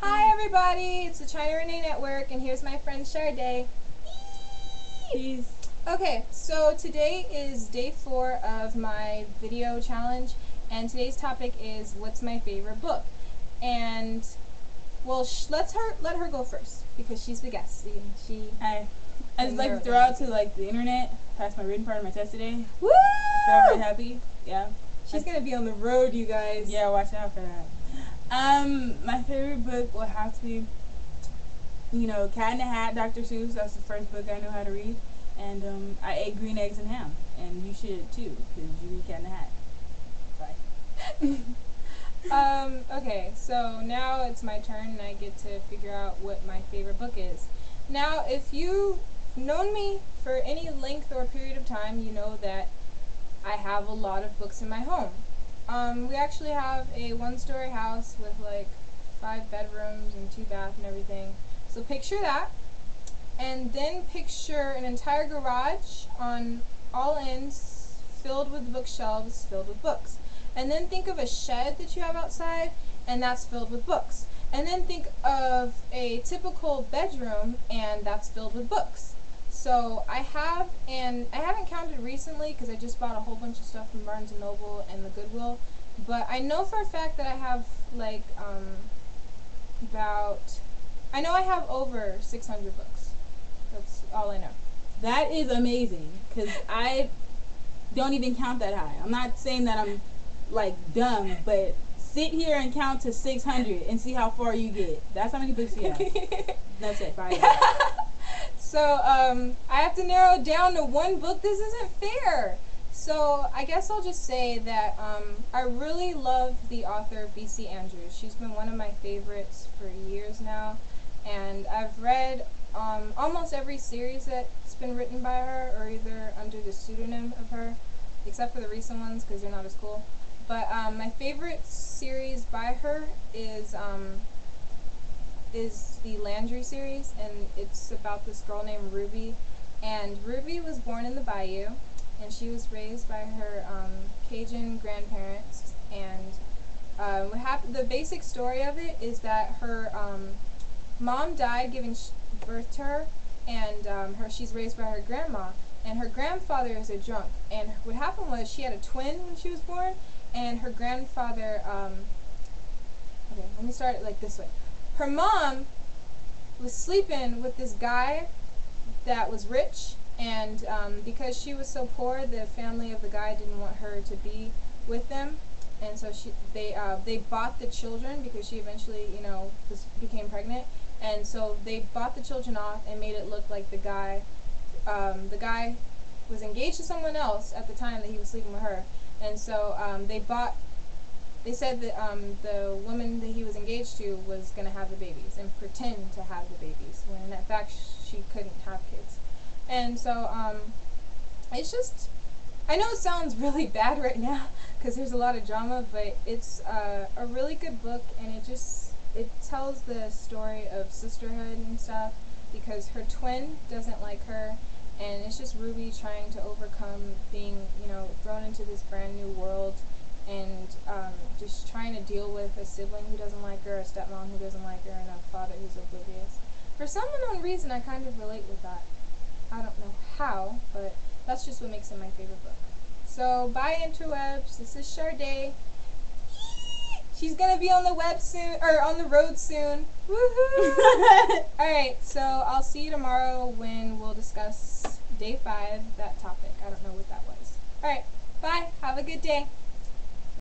Hi everybody, it's the China Renee Network, and here's my friend Chardae. Peace. Okay, so today is day 4 of my video challenge, and today's topic is what's my favorite book. And well, let her go first because she's the guest. Hi. I just like to throw out to the internet. Passed my written part of my test today. Woo! So very happy. Yeah. She's gonna be on the road, you guys. Yeah, watch out for that. My favorite book will have to be, Cat in the Hat, Dr. Seuss. That's the first book I know how to read. And I ate green eggs and ham, and you should too, because you read Cat in the Hat. Bye. Okay, so now it's my turn, and I get to figure out what my favorite book is. Now, if you've known me for any length or period of time, you know that I have a lot of books in my home. We actually have a 1-story house with 5 bedrooms and 2 baths and everything. So picture that, and then picture an entire garage on all ends filled with bookshelves filled with books. And then think of a shed that you have outside, and that's filled with books. And then think of a typical bedroom, and that's filled with books. So I haven't counted recently because I just bought a whole bunch of stuff from Barnes & Noble and the Goodwill, but I know for a fact that I have I have over 600 books. That's all I know. That is amazing, because I don't even count that high. I'm not saying that I'm dumb, but sit here and count to 600 and see how far you get. That's how many books you have. That's it. Bye. So I have to narrow it down to one book. This isn't fair. So I guess I'll just say that I really love the author B.C. Andrews. She's been one of my favorites for years now, and I've read almost every series that's been written by her, or either under the pseudonym of her, except for the recent ones because they're not as cool. But my favorite series by her is the Landry series, and it's about this girl named Ruby. And Ruby was born in the Bayou, and she was raised by her Cajun grandparents. And what happened? The basic story of it is that her mom died giving birth to her, and she's raised by her grandma. And her grandfather is a drunk. And what happened was she had a twin when she was born, and her grandfather. Okay, let me start it this way. Her mom was sleeping with this guy that was rich, and because she was so poor, the family of the guy didn't want her to be with them, and so they bought the children because she eventually became pregnant, and so they bought the children off and made it look like the guy was engaged to someone else at the time that he was sleeping with her, and so they said that the woman that he was engaged to was going to have the babies and pretend to have the babies, when in fact she couldn't have kids. And so it's just, I know it sounds really bad right now because there's a lot of drama, but it's a really good book, and it tells the story of sisterhood and stuff, because her twin doesn't like her, and it's just Ruby trying to overcome being thrown into this brand new world, and just trying to deal with a sibling who doesn't like her, a stepmom who doesn't like her, and a father who's oblivious. For some unknown reason, I kind of relate with that. I don't know how, but that's just what makes it my favorite book. So, bye interwebs. This is Chardae. She's gonna be on the web soon, or on the road soon. Woohoo! Alright, so I'll see you tomorrow when we'll discuss day 5, that topic. I don't know what that was. Alright, bye. Have a good day.